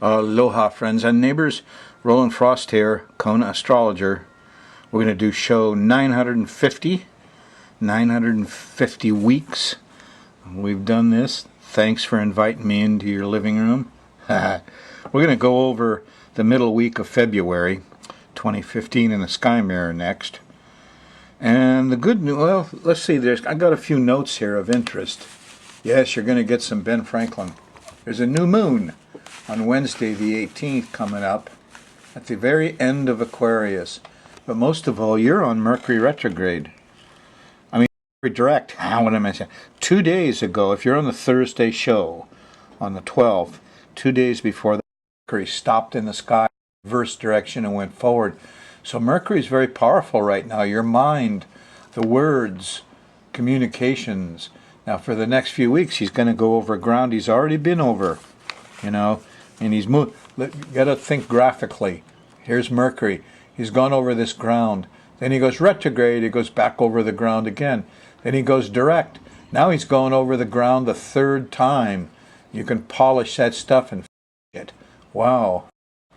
Aloha, friends and neighbors. Roland Frost here, Kona Astrologer. We're going to do show 950 weeks. We've done this. Thanks for inviting me into your living room. We're going to go over the middle week of February 2015 in the Sky Mirror next. And the good news, well, let's see, I got a few notes here of interest. Yes, you're going to get some Ben Franklin. There's a new moon on Wednesday the 18th coming up at the very end of Aquarius. But most of all, you're on Mercury retrograde. I mean, Mercury direct. What am I saying? 2 days ago, if you're on the Thursday show on the 12th, 2 days before the Mercury stopped in the sky, reverse direction and went forward. So Mercury is very powerful right now. Your mind, the words, communications. Now for the next few weeks, he's going to go over ground he's already been over, and he's moved. You got to think graphically. Here's Mercury. He's gone over this ground. Then he goes retrograde. He goes back over the ground again. Then he goes direct. Now he's going over the ground the third time. You can polish that stuff and it. Wow.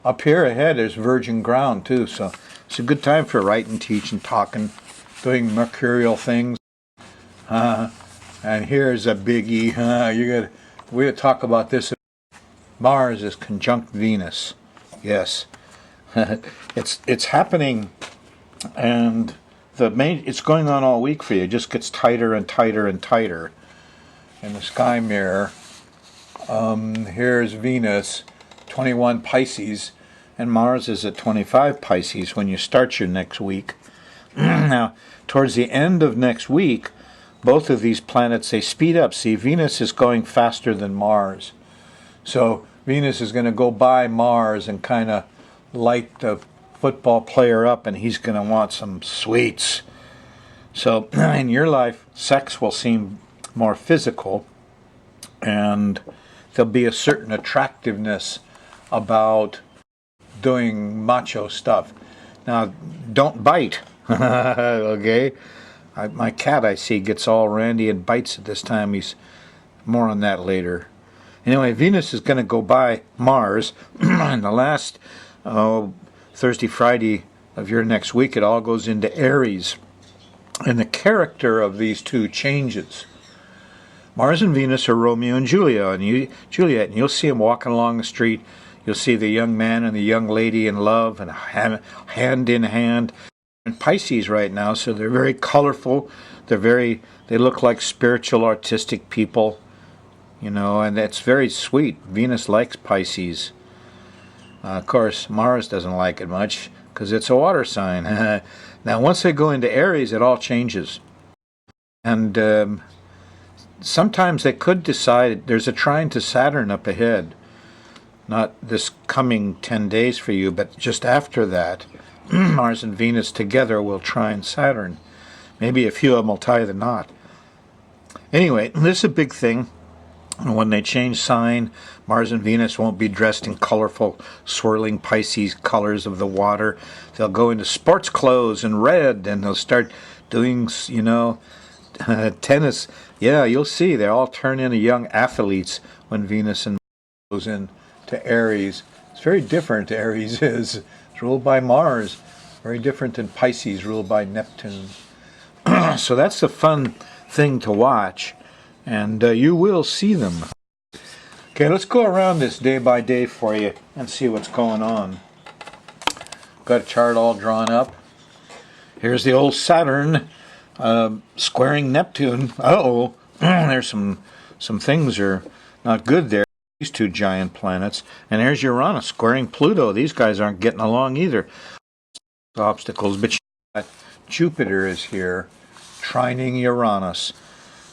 Up here ahead there's virgin ground too. So it's a good time for writing, teaching, talking, doing mercurial things. And here's a biggie. We're going to talk about this. Mars is conjunct Venus. Yes. It's happening, and it's going on all week for you. It just gets tighter and tighter and tighter in the sky mirror. Here's Venus, 21 Pisces, and Mars is at 25 Pisces when you start your next week. Now, towards the end of next week, both of these planets, they speed up. See, Venus is going faster than Mars. So Venus is going to go by Mars and kind of light the football player up, and he's going to want some sweets. So in your life, sex will seem more physical, and there'll be a certain attractiveness about doing macho stuff. Now, don't bite, okay? My cat, I see, gets all randy and bites at this time. He's more on that later. Anyway, Venus is going to go by Mars, and the last Thursday, Friday of your next week, it all goes into Aries. And the character of these two changes. Mars and Venus are Romeo and Juliet, and you'll see them walking along the street. You'll see the young man and the young lady in love and hand in hand. And Pisces right now, so they're very colorful. They look like spiritual, artistic people. And that's very sweet. Venus likes Pisces. Of course, Mars doesn't like it much because it's a water sign. Now, once they go into Aries, it all changes. And sometimes they could decide there's a trine to Saturn up ahead. Not this coming 10 days for you, but just after that, Mars and Venus together will trine Saturn. Maybe a few of them will tie the knot. Anyway, this is a big thing. And when they change sign, Mars and Venus won't be dressed in colorful, swirling Pisces colors of the water. They'll go into sports clothes and red, and they'll start doing, tennis. Yeah, you'll see. They all turn into young athletes when Venus and Mars goes into Aries. It's very different, Aries is. It's ruled by Mars. Very different than Pisces, ruled by Neptune. So that's the fun thing to watch. And you will see them. Okay, let's go around this day by day for you and see what's going on. Got a chart all drawn up. Here's the old Saturn squaring Neptune. Uh-oh, there's some things are not good there. These two giant planets. And there's Uranus squaring Pluto. These guys aren't getting along either. Obstacles, but Jupiter is here, trining Uranus.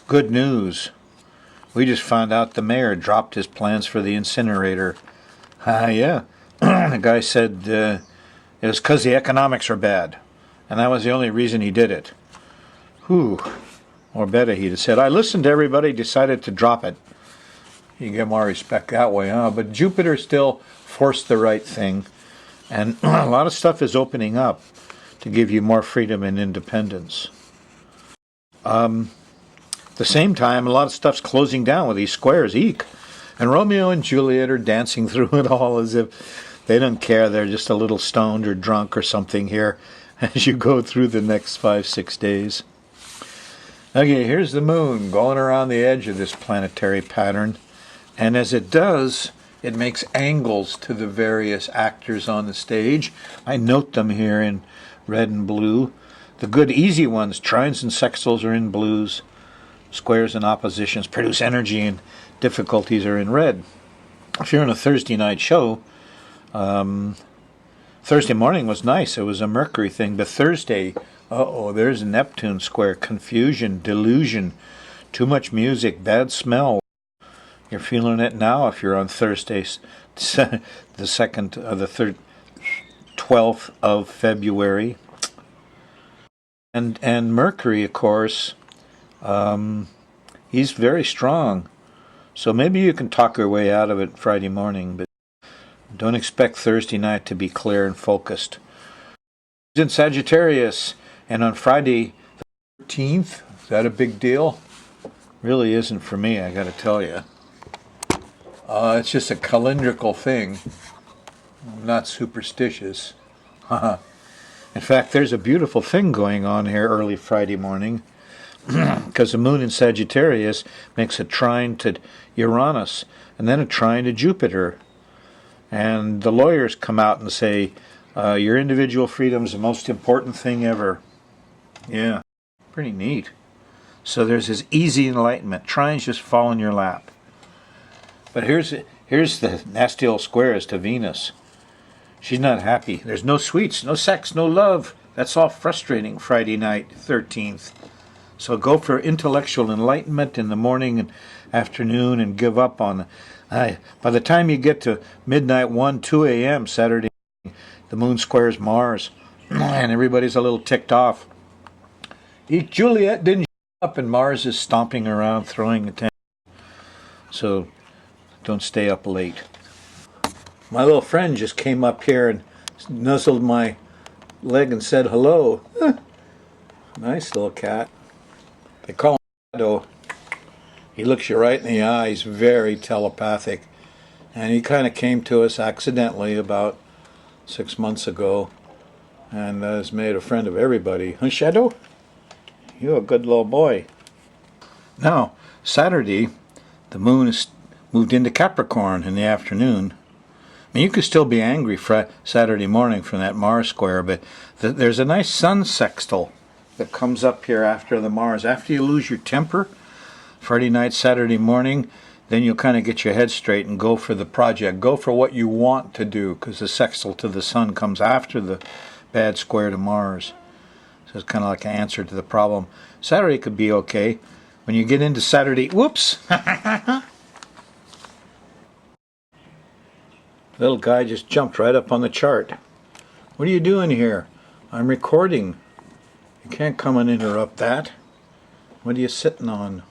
Good news. We just found out the mayor dropped his plans for the incinerator. Yeah. The guy said it was because the economics are bad. And that was the only reason he did it. Whew. Or better, he'd have said, I listened to everybody, decided to drop it. You get more respect that way, huh? But Jupiter still forced the right thing. And a lot of stuff is opening up to give you more freedom and independence. At the same time, a lot of stuff's closing down with these squares. Eek. And Romeo and Juliet are dancing through it all as if they don't care. They're just a little stoned or drunk or something here as you go through the next 5-6 days. Okay, here's the moon going around the edge of this planetary pattern. And as it does, it makes angles to the various actors on the stage. I note them here in red and blue. The good easy ones, trines and sextiles, are in blues. Squares and oppositions produce energy, and difficulties are in red. If you're in a Thursday night show, Thursday morning was nice. It was a Mercury thing. But Thursday, there's a Neptune square. Confusion, delusion, too much music, bad smell. You're feeling it now if you're on Thursdays, the 12th of February. And Mercury, of course, he's very strong. So maybe you can talk your way out of it Friday morning, but don't expect Thursday night to be clear and focused. He's in Sagittarius, and on Friday the 13th, is that a big deal? Really isn't for me, I gotta tell you. It's just a calendrical thing. I'm not superstitious. In fact, there's a beautiful thing going on here early Friday morning, because the moon in Sagittarius makes a trine to Uranus and then a trine to Jupiter. And the lawyers come out and say, your individual freedom is the most important thing ever. Yeah, pretty neat. So there's this easy enlightenment. Trines just fall in your lap. But here's the nasty old squares to Venus. She's not happy. There's no sweets, no sex, no love. That's all frustrating Friday night, 13th. So go for intellectual enlightenment in the morning and afternoon and give up on it. By the time you get to midnight 2 a.m. Saturday, the moon squares Mars, and everybody's a little ticked off. Juliet didn't show up, and Mars is stomping around, throwing a tantrum. So don't stay up late. My little friend just came up here and nuzzled my leg and said hello. Nice little cat. They call him Shadow. He looks you right in the eye. He's very telepathic. And he kind of came to us accidentally about 6 months ago and has made a friend of everybody. Huh, Shadow? You're a good little boy. Now, Saturday, the moon is moved into Capricorn in the afternoon. I mean, you could still be angry Saturday morning from that Mars square, but there's a nice sun sextile that comes up here after the Mars. After you lose your temper, Friday night, Saturday morning, then you'll kind of get your head straight and go for the project. Go for what you want to do, because the sextile to the sun comes after the bad square to Mars. So it's kind of like an answer to the problem. Saturday could be okay. When you get into Saturday, whoops! Little guy just jumped right up on the chart. What are you doing here? I'm recording. You can't come and interrupt that. What are you sitting on?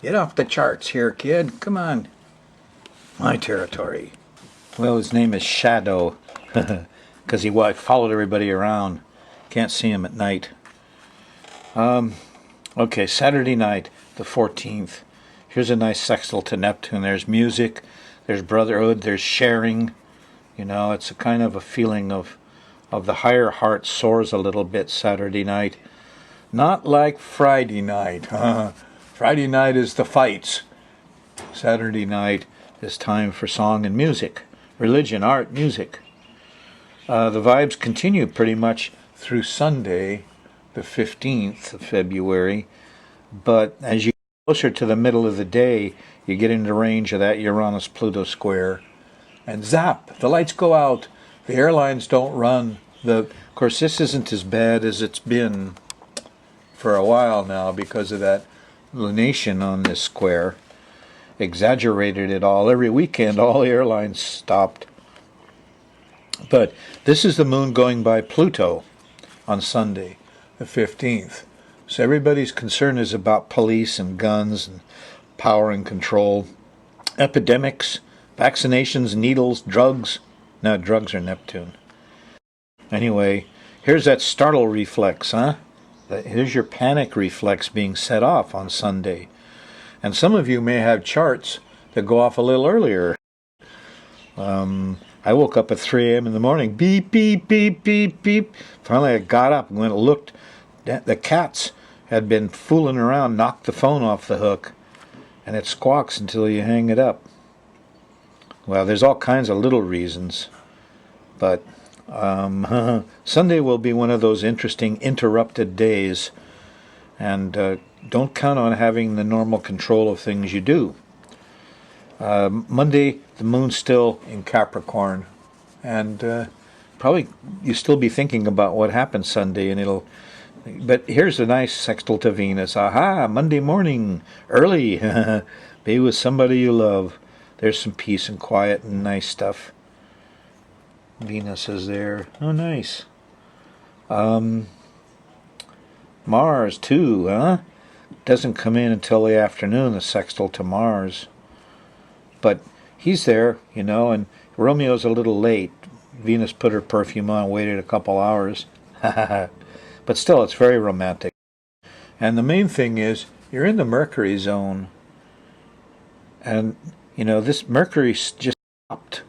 Get off the charts here, kid. Come on. My territory. Well, his name is Shadow, because he followed everybody around. Can't see him at night. Okay, Saturday night, the 14th. Here's a nice sextile to Neptune. There's music. There's brotherhood, there's sharing. You know, it's a kind of a feeling of the higher heart soars a little bit Saturday night. Not like Friday night. Friday night is the fights. Saturday night is time for song and music. Religion, art, music. The vibes continue pretty much through Sunday, the 15th of February. But as you get closer to the middle of the day, you get into range of that Uranus-Pluto square, and zap, the lights go out. The airlines don't run. Of course, this isn't as bad as it's been for a while now because of that lunation on this square. Exaggerated it all. Every weekend, all airlines stopped. But this is the moon going by Pluto on Sunday, the 15th. So everybody's concern is about police and guns and power and control, epidemics, vaccinations, needles, drugs. No, drugs are Neptune. Anyway, here's that startle reflex, huh? Here's your panic reflex being set off on Sunday. And some of you may have charts to go off a little earlier. I woke up at 3 a.m. in the morning. Beep, beep, beep, beep, beep. Finally, I got up and went and looked. The cats had been fooling around, knocked the phone off the hook, and it squawks until you hang it up. Well, there's all kinds of little reasons, but Sunday will be one of those interesting interrupted days, and don't count on having the normal control of things you do. Monday, the moon's still in Capricorn, and probably you still be thinking about what happened Sunday, and but here's a nice sextile to Venus. Aha, Monday morning, early, be with somebody you love. There's some peace and quiet and nice stuff. Venus is there. Oh, nice. Mars, too, huh? Doesn't come in until the afternoon, the sextile to Mars. But he's there, and Romeo's a little late. Venus put her perfume on, waited a couple hours. But still, it's very romantic. And the main thing is, you're in the Mercury zone. And, this Mercury's just stopped.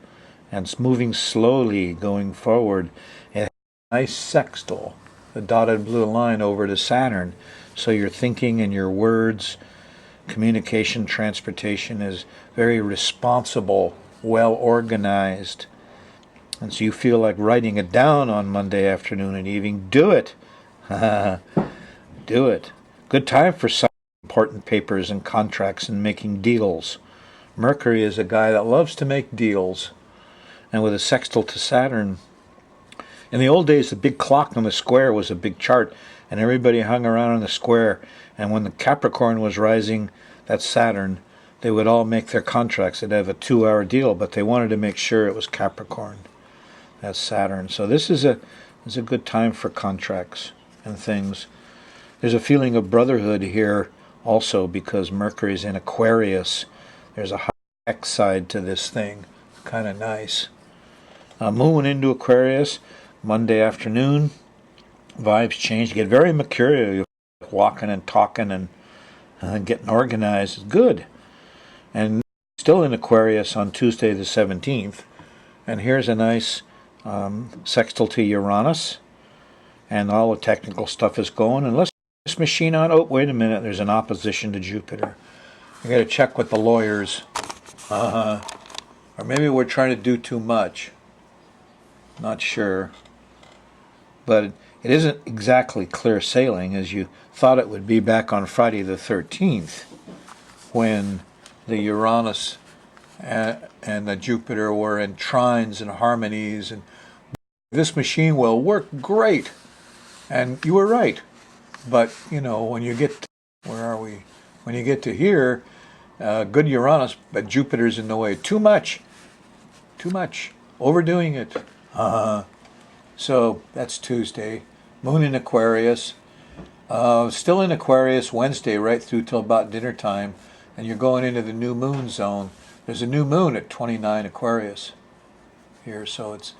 And it's moving slowly, going forward. And it has a nice sextile, the dotted blue line over to Saturn. So your thinking and your words, communication, transportation is very responsible, well organized. And so you feel like writing it down on Monday afternoon and evening. Do it. Do it. Good time for signing important papers and contracts and making deals. Mercury is a guy that loves to make deals. And with a sextile to Saturn, in the old days, the big clock on the square was a big chart, and everybody hung around on the square. And when the Capricorn was rising, that's Saturn, they would all make their contracts. They'd have a 2-hour deal, but they wanted to make sure it was Capricorn. That's Saturn. So this is a good time for contracts and things. There's a feeling of brotherhood here also because Mercury's in Aquarius. There's a high X side to this thing. Kind of nice. Moon into Aquarius, Monday afternoon. Vibes change. You get very mercurial. You're walking and talking and getting organized. It's good. And still in Aquarius on Tuesday the 17th. And here's a nice sextile to Uranus. And all the technical stuff is going. And let's put this machine on. Oh, wait a minute. There's an opposition to Jupiter. I got to check with the lawyers. Or maybe we're trying to do too much. Not sure. But it isn't exactly clear sailing as you thought it would be back on Friday the 13th when the Uranus and the Jupiter were in trines and harmonies, and this machine will work great. And you were right. But, when you get to, where are we? When you get to here, good Uranus, but Jupiter's in the way. Too much. Overdoing it. So that's Tuesday. Moon in Aquarius. Still in Aquarius Wednesday right through till about dinner time. And you're going into the new moon zone. There's a new moon at 29 Aquarius here. So it's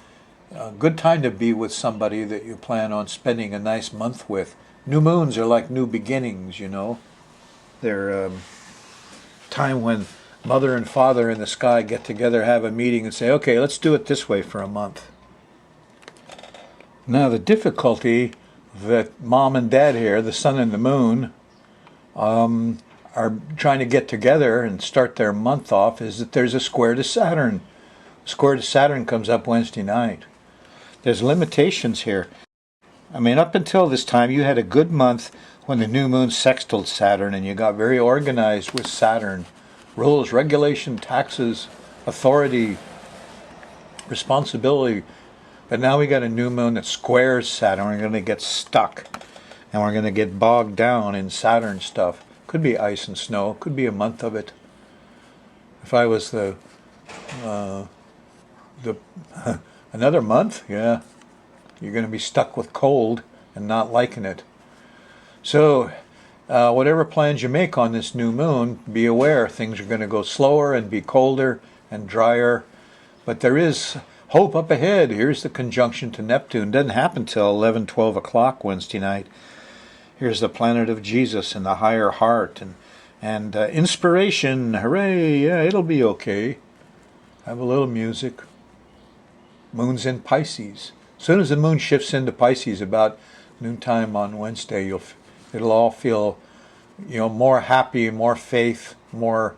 a good time to be with somebody that you plan on spending a nice month with. New moons are like new beginnings, They're time when mother and father in the sky get together, have a meeting, and say, okay, let's do it this way for a month. Now, the difficulty that mom and dad here, the sun and the moon, are trying to get together and start their month off is that there's a square to Saturn. Square to Saturn comes up Wednesday night. There's limitations here. I mean, up until this time, you had a good month when the new moon sextiled Saturn, and you got very organized with Saturn. Rules, regulation, taxes, authority, responsibility. But now we got a new moon that squares Saturn. We're going to get stuck. And we're going to get bogged down in Saturn stuff. Could be ice and snow. Could be a month of it. If I was the another month, yeah, you're going to be stuck with cold and not liking it. So, whatever plans you make on this new moon, be aware things are going to go slower and be colder and drier. But there is hope up ahead. Here's the conjunction to Neptune. Doesn't happen till 11, 12 o'clock Wednesday night. Here's the planet of Jesus and the higher heart. And inspiration, hooray, yeah, it'll be okay. Have a little music. Moon's in Pisces. As soon as the moon shifts into Pisces about noontime on Wednesday, it'll all feel, more happy, more faith, more,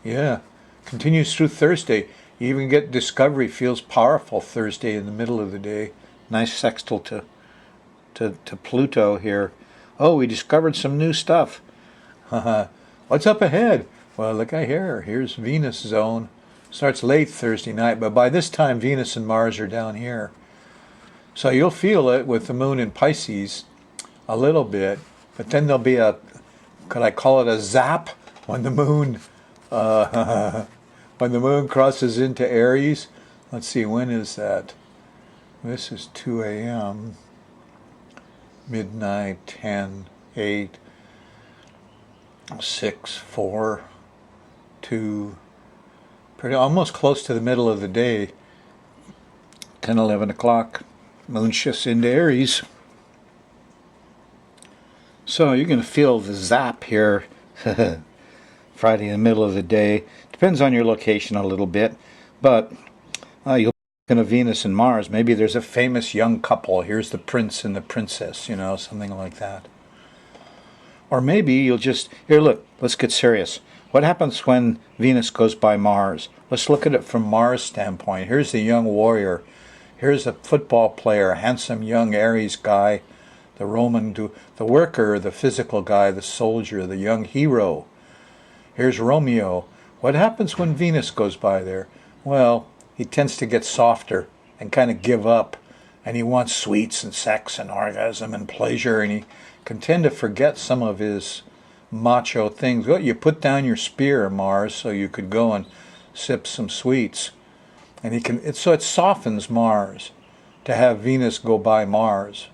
yeah. Continues through Thursday. You even get discovery feels powerful Thursday in the middle of the day. Nice sextile to Pluto here. Oh, we discovered some new stuff. What's up ahead? Well, look at here. Here's Venus zone. Starts late Thursday night, but by this time Venus and Mars are down here. So you'll feel it with the moon in Pisces a little bit, but then there'll be could I call it a zap when the moon when the moon crosses into Aries? Let's see, when is that? This is 2 a.m. Midnight, 10, 8, 6, 4, 2, pretty almost close to the middle of the day, 10, 11 o'clock. Moon shifts into Aries. So you're going to feel the zap here Friday in the middle of the day. Depends on your location a little bit, but you'll be looking at Venus and Mars. Maybe there's a famous young couple. Here's the prince and the princess, something like that. Or maybe you'll just, here, look, let's get serious. What happens when Venus goes by Mars? Let's look at it from Mars' standpoint. Here's the young warrior. Here's a football player, handsome young Aries guy, the the worker, the physical guy, the soldier, the young hero. Here's Romeo. What happens when Venus goes by there? Well, he tends to get softer and kind of give up, and he wants sweets and sex and orgasm and pleasure, and he can tend to forget some of his macho things. Well, you put down your spear, Mars, so you could go and sip some sweets. And it softens Mars to have Venus go by Mars.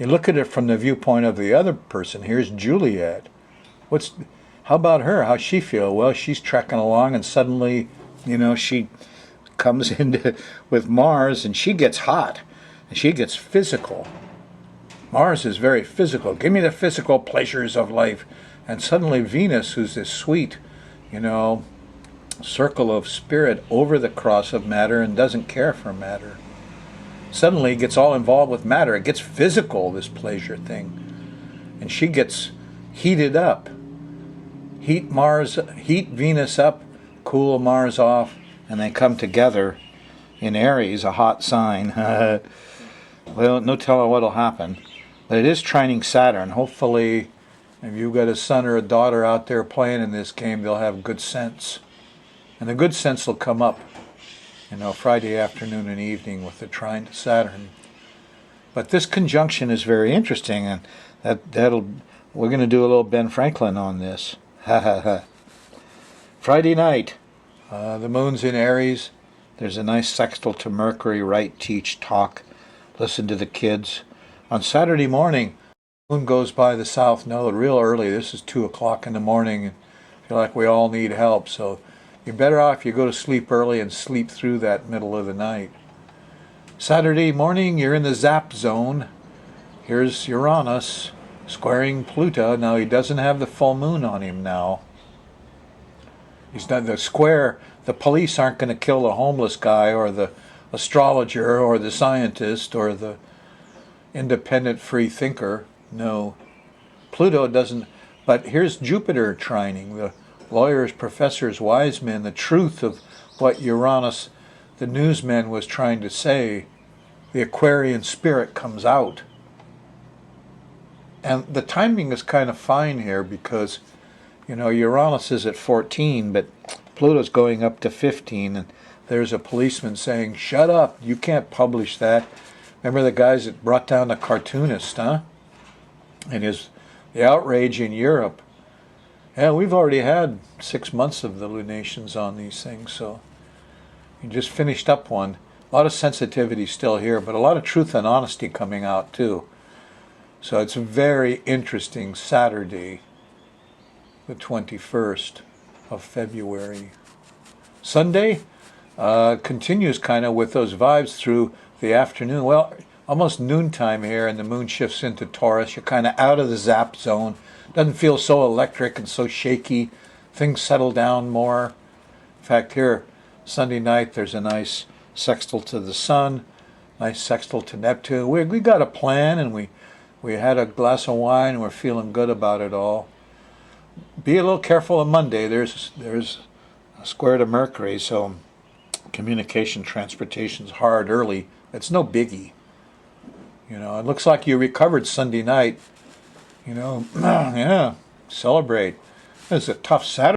You look at it from the viewpoint of the other person. Here's Juliet. How about her? How's she feel? Well, she's trekking along, and suddenly, she comes into with Mars, and she gets hot, and she gets physical. Mars is very physical. Give me the physical pleasures of life. And suddenly Venus, who's this sweet, circle of spirit over the cross of matter and doesn't care for matter, suddenly gets all involved with matter. It gets physical, this pleasure thing. And she gets heated up. Heat Venus up, cool Mars off, and they come together in Aries, a hot sign. Well, no telling what'll happen. But it is trining Saturn. Hopefully, if you've got a son or a daughter out there playing in this game, they'll have good sense. And the good sense will come up, Friday afternoon and evening with the trine to Saturn. But this conjunction is very interesting, and we're going to do a little Ben Franklin on this. Friday night, the moon's in Aries. There's a nice sextile to Mercury, write, teach, talk, listen to the kids. On Saturday morning, the moon goes by the south node real early. This is 2 o'clock in the morning. I feel like we all need help, so you're better off if you go to sleep early and sleep through that middle of the night. Saturday morning, you're in the zap zone. Here's Uranus squaring Pluto. Now, he doesn't have the full moon on him now. He's not the square. The police aren't going to kill the homeless guy or the astrologer or the scientist or the independent free thinker. No. Pluto doesn't. But here's Jupiter trining. The lawyers, professors, wise men, the truth of what Uranus, the newsman, was trying to say. The Aquarian spirit comes out. And the timing is kind of fine here because, Uranus is at 14, but Pluto's going up to 15, and there's a policeman saying, "Shut up, you can't publish that." Remember the guys that brought down the cartoonist, huh? And the outrage in Europe. Yeah, we've already had 6 months of the lunations on these things, so you just finished up one. A lot of sensitivity still here, but a lot of truth and honesty coming out too. So it's a very interesting Saturday, the 21st of February. Sunday continues kind of with those vibes through the afternoon. Well, almost noontime here, and the moon shifts into Taurus. You're kind of out of the zap zone. Doesn't feel so electric and so shaky. Things settle down more. In fact, here, Sunday night, there's a nice sextile to the sun, nice sextile to Neptune. We got a plan, and we had a glass of wine, and we're feeling good about it all. Be a little careful on Monday. There's a square to Mercury, so communication, transportation's hard early. It's no biggie. It looks like you recovered Sunday night. Yeah, celebrate. It was a tough Saturday.